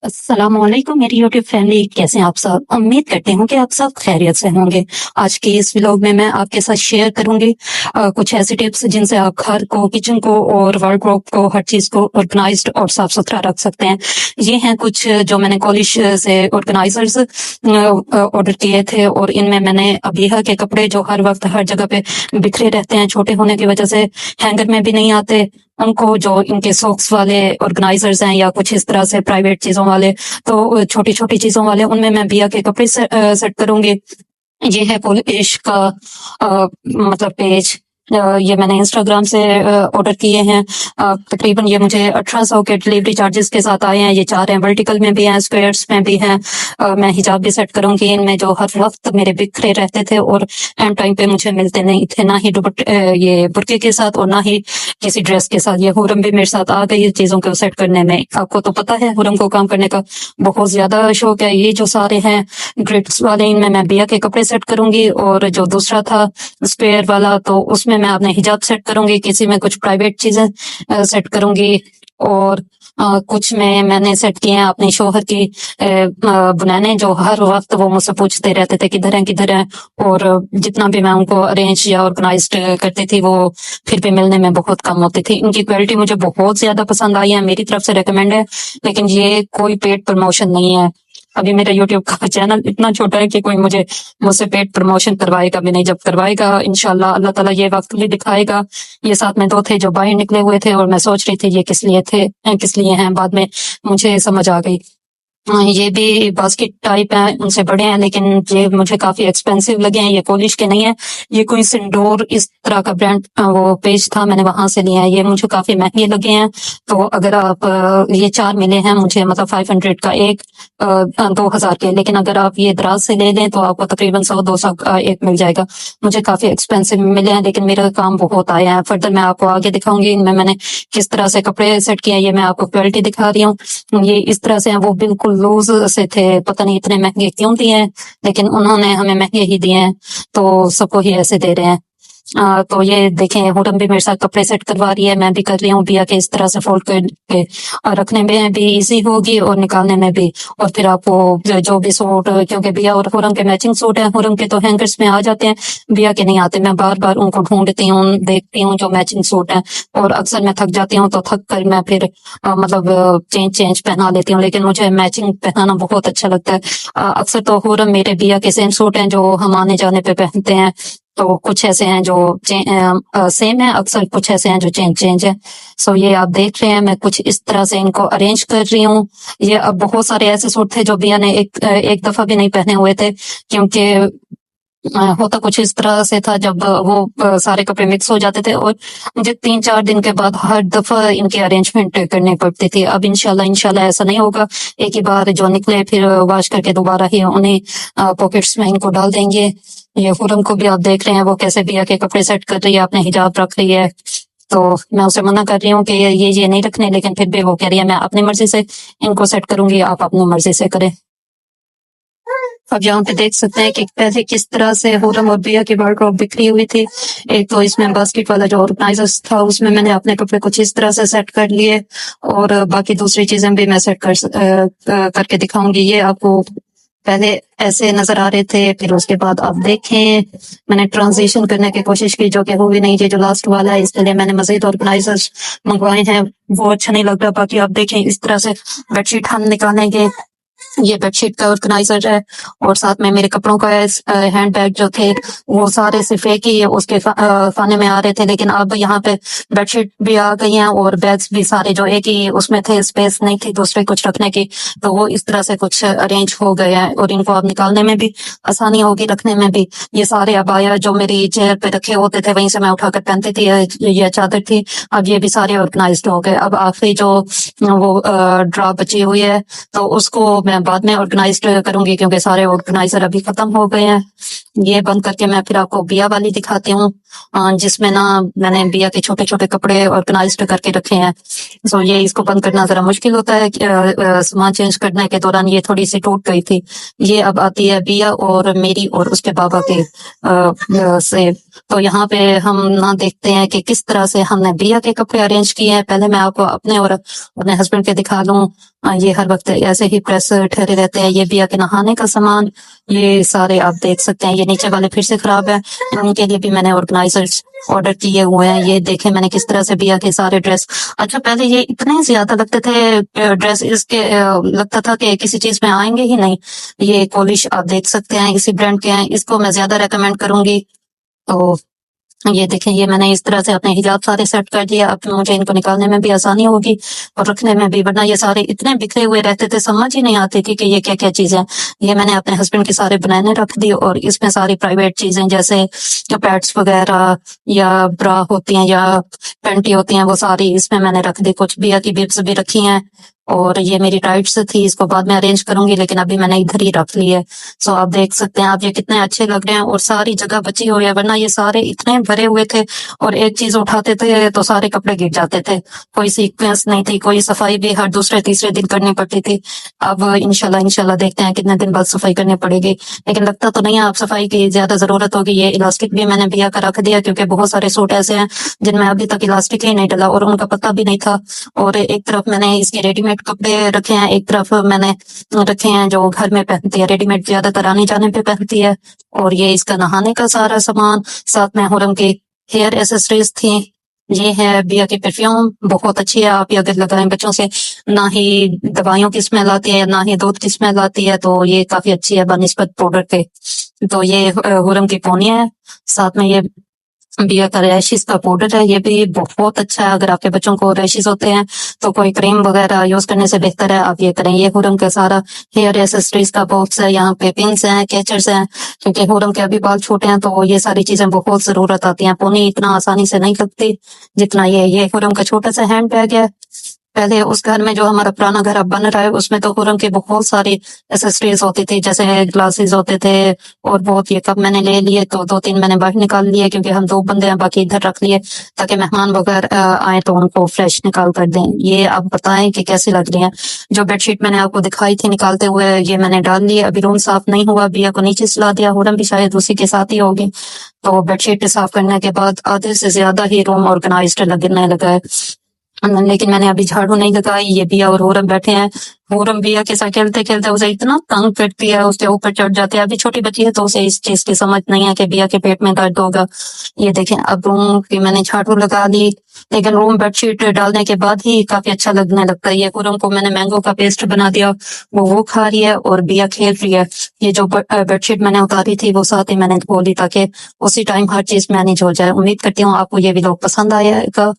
अस्सलामुअलैकुम मेरी YouTube family, कैसे हैं आप सब? उम्मीद करती हूँ कि आप सब खैरियत से होंगे। आज के इस व्लॉग में मैं आपके साथ शेयर करूंगी कुछ ऐसी टिप्स जिनसे आप घर को, किचन को और वार्डरोब को, हर चीज को ऑर्गेनाइज्ड और साफ सुथरा रख सकते हैं। ये हैं कुछ जो मैंने कॉलिश से ऑर्गेनाइजर्स ऑर्डर किए थे, और इनमें मैंने अबीहा के कपड़े जो हर वक्त हर जगह पे बिखरे रहते हैं, छोटे होने की वजह से हैंगर में भी नहीं आते, उनको, जो इनके सॉक्स वाले ऑर्गेनाइजर्स हैं या कुछ इस तरह से प्राइवेट चीजों वाले, तो छोटी छोटी चीजों वाले, उनमें मैं बिया के कपड़े सेट करूंगी। ये है कॉलिश का मतलब पेज। ये मैंने इंस्टाग्राम से ऑर्डर किए हैं। तकरीबन ये मुझे 1800 के डिलीवरी चार्जेस के साथ आए हैं। ये 4 हैं, वर्टिकल में भी हैं, स्क्वायर्स में भी हैं। मैं हिजाब भी सेट करूंगी इनमें, जो हर वक्त मेरे बिखरे रहते थे और एंड टाइम पे मुझे मिलते नहीं थे, ना ही ये बुरके के साथ और ना ही किसी ड्रेस के साथ। ये हुरम भी मेरे साथ आ गई चीजों को सेट करने में। आपको तो पता है हुरम को काम करने का बहुत ज्यादा शौक है। ये जो सारे हैं ग्रिड्स वाले, इनमें मैं बिया के कपड़े सेट करूंगी, और जो दूसरा था स्क्वायर वाला, तो उसमें मैं अपने हिजाब सेट करूंगी, किसी में कुछ प्राइवेट चीजें सेट करूंगी, और कुछ में मैंने सेट किए हैं अपने शोहर की बुनाने, जो हर वक्त वो मुझसे पूछते रहते थे किधर है, और जितना भी मैं उनको अरेंज या ऑर्गेनाइज करती थी, वो फिर भी मिलने में बहुत कम होती थी। इनकी क्वालिटी मुझे बहुत ज्यादा पसंद आई है, मेरी तरफ से रेकमेंड है, लेकिन ये कोई पेड प्रमोशन नहीं है। अभी मेरा यूट्यूब का चैनल इतना छोटा है कि कोई मुझसे पेड प्रमोशन करवाएगा भी नहीं। जब करवाएगा इंशाल्लाह अल्लाह ताला ये वक्त भी दिखाएगा। ये साथ में 2 थे जो बाहर निकले हुए थे, और मैं सोच रही थी ये किस लिए थे, किस लिए हैं, बाद में मुझे समझ आ गई। ये भी बास्केट टाइप है, उनसे बड़े हैं, लेकिन ये मुझे काफी एक्सपेंसिव लगे हैं। ये कॉलिश के नहीं है, ये कोई सिंडोर इस तरह का ब्रांड वो पेज था, मैंने वहां से लिया है। ये मुझे काफी महंगे लगे हैं। तो अगर आप ये 4 मिले हैं मुझे, मतलब 500 का एक, 2000 के, लेकिन अगर आप ये दराज से ले लें तो आपको तकरीबन 100-200 का एक मिल जाएगा। मुझे काफी एक्सपेंसिव मिले हैं, लेकिन मेरा काम बहुत आया है। फर्दर मैं आपको आगे दिखाऊंगी इनमें मैंने किस तरह से कपड़े सेट किए हैं। ये मैं आपको क्वालिटी दिखा रही हूँ, ये इस तरह से हैं। वो बिल्कुल लूज से थे, पता नहीं इतने महंगे क्यों दिए हैं, लेकिन उन्होंने हमें महंगे ही दिए हैं, तो सबको ही ऐसे दे रहे हैं। तो ये देखें, हुरम भी मेरे साथ कपड़े सेट करवा रही है, मैं भी कर रही हूँ बिया के इस तरह से फोल्ड करके। रखने में भी इजी होगी और निकालने में भी। और फिर आपको जो भी सूट, क्योंकि बिया और हुरम के मैचिंग सूट है, हुरम के तो हैंगर्स में आ जाते हैं, बिया के नहीं आते। मैं बार बार उनको ढूंढती हूँ, देखती हूँ जो मैचिंग सूट है, और अक्सर मैं थक जाती हूँ, तो थक कर मैं फिर मतलब चेंज पहना लेती हूँ। लेकिन मुझे मैचिंग पहनाना बहुत अच्छा लगता है। अक्सर तो हुरम मेरे बिया के सेम सूट हैं जो हम आने जाने पे पहनते हैं, तो कुछ ऐसे हैं जो सेम है, अक्सर कुछ ऐसे हैं जो चेंज है। सो ये आप देख रहे हैं, मैं कुछ इस तरह से इनको अरेंज कर रही हूँ। ये अब बहुत सारे ऐसे सूट थे जो बिया ने एक दफा भी नहीं पहने हुए थे, क्योंकि होता कुछ इस तरह से था, जब वो सारे कपड़े मिक्स हो जाते थे, और मुझे 3-4 दिन के बाद हर दफा इनकी अरेंजमेंट करनी पड़ती थी। अब इंशाल्लाह ऐसा नहीं होगा। एक ही बार जो निकले फिर वॉश करके दोबारा ही उन्हें पॉकेट्स में इनको डाल देंगे। ये हुरम को भी आप देख रहे हैं, वो कैसे बिया के कपड़े सेट कर रही है, अपने हिजाब रख रही है। तो मैं उसे मना कर रही हूँ कि ये नहीं रखने, लेकिन फिर भी वो कह रही है मैं अपनी मर्जी से इनको सेट करूंगी, आप अपनी मर्जी से करें। अब यहाँ पे देख सकते हैं कि पहले किस तरह से हुरम और बिया की वार्डरोब बिखरी हुई थी। एक तो इसमें बास्केट वाला जो ऑर्गेनाइजर था, उसमें मैंने अपने कपड़े कुछ इस तरह से सेट कर लिए, और बाकी दूसरी चीजें भी मैं सेट करके दिखाऊंगी। ये आपको पहले ऐसे नजर आ रहे थे, फिर उसके बाद आप देखें मैंने ट्रांजिशन करने की कोशिश की, जो कि वो भी नहीं। ये जो लास्ट वाला है, इसके लिए मैंने मजीद ऑर्गेनाइजर्स मंगवाए हैं, वो अच्छा नहीं लग रहा। बाकी आप देखें इस तरह से बेडशीट हम निकालेंगे, ये बेडशीट का ऑर्गेनाइजर है, और साथ में मेरे कपड़ों का हैंड बैग जो थे वो सारे सिर्फ एक ही उसके खाने में आ रहे थे, लेकिन अब यहाँ पे बेडशीट भी आ गई हैं और बैग्स भी सारे जो एक ही उसमें थे, स्पेस नहीं थी दूसरे कुछ रखने की, तो वो इस तरह से कुछ अरेंज हो गए हैं, और इनको अब निकालने में भी आसानी होगी, रखने में भी। ये सारे अबाया जो मेरी चेयर पे रखे होते थे वहीं से मैं उठाकर पहनती थी, ये चादर थी, अब ये भी सारे ऑर्गेनाइज्ड हो गए। अब आखिरी जो वो ड्रॉ बची हुई है, तो उसको मैं बाद में ऑर्गेनाइज करूंगी, क्योंकि सारे ऑर्गेनाइजर अभी खत्म हो गए हैं। ये बंद करके मैं फिर आपको बिया वाली दिखाती हूँ, जिसमें ना मैंने बिया के छोटे छोटे कपड़े ऑर्गेनाइज्ड करके रखे हैं। सो ये इसको बंद करना जरा मुश्किल होता है कि, सामान चेंज करने के दौरान ये थोड़ी सी टूट गई थी। ये अब आती है बिया और मेरी और उसके बाबा के से। तो यहाँ पे हम ना देखते हैं कि किस तरह से हमने बिया के कपड़े अरेंज किए हैं। पहले मैं आपको अपने और अपने हस्बैंड के दिखा दूं। ये हर वक्त ऐसे ही प्रेस ठहरे रहते हैं। ये बिया के नहाने का सामान, ये सारे आप देख सकते हैं। ये नीचे वाले फिर से खराब है, इनके लिए भी मैंने ऑर्गेनाइजर्स ऑर्डर किए हुए हैं। ये देखें मैंने किस तरह से बिया के सारे ड्रेस। अच्छा, पहले ये इतने ज्यादा लगते थे ड्रेस इसके, लगता था कि किसी चीज में आएंगे ही नहीं। ये पॉलिश आप देख सकते हैं, इसी ब्रांड के हैं। इसको मैं ज्यादा रेकमेंड करूंगी। तो ये देखें, ये मैंने इस तरह से अपने हिजाब सारे सेट कर दिए। अब मुझे इनको निकालने में भी आसानी होगी और रखने में भी, वरना ये सारे इतने बिखरे हुए रहते थे, समझ ही नहीं आती थी कि ये क्या क्या चीजें। ये मैंने अपने हस्बैंड के सारे बनाने रख दी और इसमें सारी प्राइवेट चीजें जैसे पैड्स वगैरह या ब्रा होती हैं या पैंटी होती हैं, वो सारी इसमें मैंने रख दी। कुछ बिया की बिब्स भी रखी हैं और ये मेरी टाइट्स थी, इसको बाद में अरेंज करूंगी, लेकिन अभी मैंने इधर ही रख ली है। सो आप देख सकते हैं आप, ये कितने अच्छे लग रहे हैं और सारी जगह बची हुई है, वरना ये सारे इतने भरे हुए थे और एक चीज उठाते थे तो सारे कपड़े गिर जाते थे। कोई सीक्वेंस नहीं थी, कोई सफाई भी हर दूसरे तीसरे दिन करनी पड़ती थी। अब इंशाल्लाह देखते हैं कितने दिन बाद सफाई करनी पड़ेगी, लेकिन लगता तो नहीं है आप सफाई की ज्यादा जरूरत होगी। ये इलास्टिक भी मैंने बिया का रख दिया, क्योंकि बहुत सारे सूट ऐसे हैं जिनमें अभी तक इलास्टिक ही नहीं डला और उनका पता भी नहीं था। और एक तरफ मैंने इसके रेडीमेड कपड़े रखे हैं, एक तरफ मैंने रखे हैं जो घर में पहनती है। रेडीमेड ज्यादातर आने जाने पे पहनती है। और ये इसका नहाने का सारा सामान, साथ में हुरम की हेयर एसेसरीज थी। ये है बिया की परफ्यूम, बहुत अच्छी है। आप ये अगर लगाएं बच्चों से, ना ही दवाइयों की स्मेल आती है ना ही दूध की स्मेल आती है, तो ये काफी अच्छी है बनिस्बत पाउडर के। तो ये हुरम की पोनी है। साथ में ये बिया का रैशिस का पाउडर है, ये भी बहुत अच्छा है। अगर आपके बच्चों को रैशिस होते हैं तो कोई क्रीम वगैरह यूज करने से बेहतर है आप ये करें। ये हुरम का सारा हेयर एसेसरीज का बॉक्स है। यहाँ पे पिंस हैं, कैचर्स हैं, क्योंकि हुरम के अभी बाल छोटे हैं तो ये सारी चीजें बहुत जरूरत आती हैं। पोनी इतना आसानी से नहीं लगती जितना ये हुरम का छोटा सा हैंड बैग है। पहले उस घर में जो हमारा पुराना घर अब बन रहा है उसमें तो हुरम की बहुत सारी एसेसरीज होती थी, जैसे ग्लासेस होते थे और बहुत। ये कप मैंने ले लिए तो 2-3 मैंने बाहर निकाल लिए, क्योंकि हम 2 बंदे हैं, बाकी इधर रख लिए ताकि मेहमान वगैरह आए तो उनको फ्रेश निकाल कर दें। ये आप बताएं कि कैसी लग रही है। जो बेडशीट मैंने आपको दिखाई थी निकालते हुए, ये मैंने डाल ली। अभी रूम साफ नहीं हुआ, बिया को नीचे सुला दिया। हुरम भी शायद उसी के साथ ही होगी। तो बेडशीट साफ करने के बाद आधे से ज्यादा ही रूम ऑर्गेनाइज्ड लगने लगा है। लेकिन मैंने अभी झाड़ू नहीं लगाई। ये बिया और हुरम बैठे हैं। हुरम बिया के साथ खेलते खेलते उसे इतना तंग करती है, उसके ऊपर चढ़ जाते हैं। अभी छोटी बच्ची है तो उसे इस चीज की समझ नहीं है कि बिया के पेट में दर्द होगा। ये देखें, अब रूम की मैंने झाड़ू लगा ली, लेकिन रूम बेडशीट डालने के बाद ही काफी अच्छा लगने लगता है। ये हुरम को मैंने मैंगो का पेस्ट बना दिया, वो खा रही है और बिया खेल रही है। ये जो बेडशीट मैंने उतारी थी वो साथ ही मैंने धो ली ताकि उसी टाइम हर चीज मैनेज हो जाए। उम्मीद करती हूँ आपको ये वीडियो पसंद आएगा।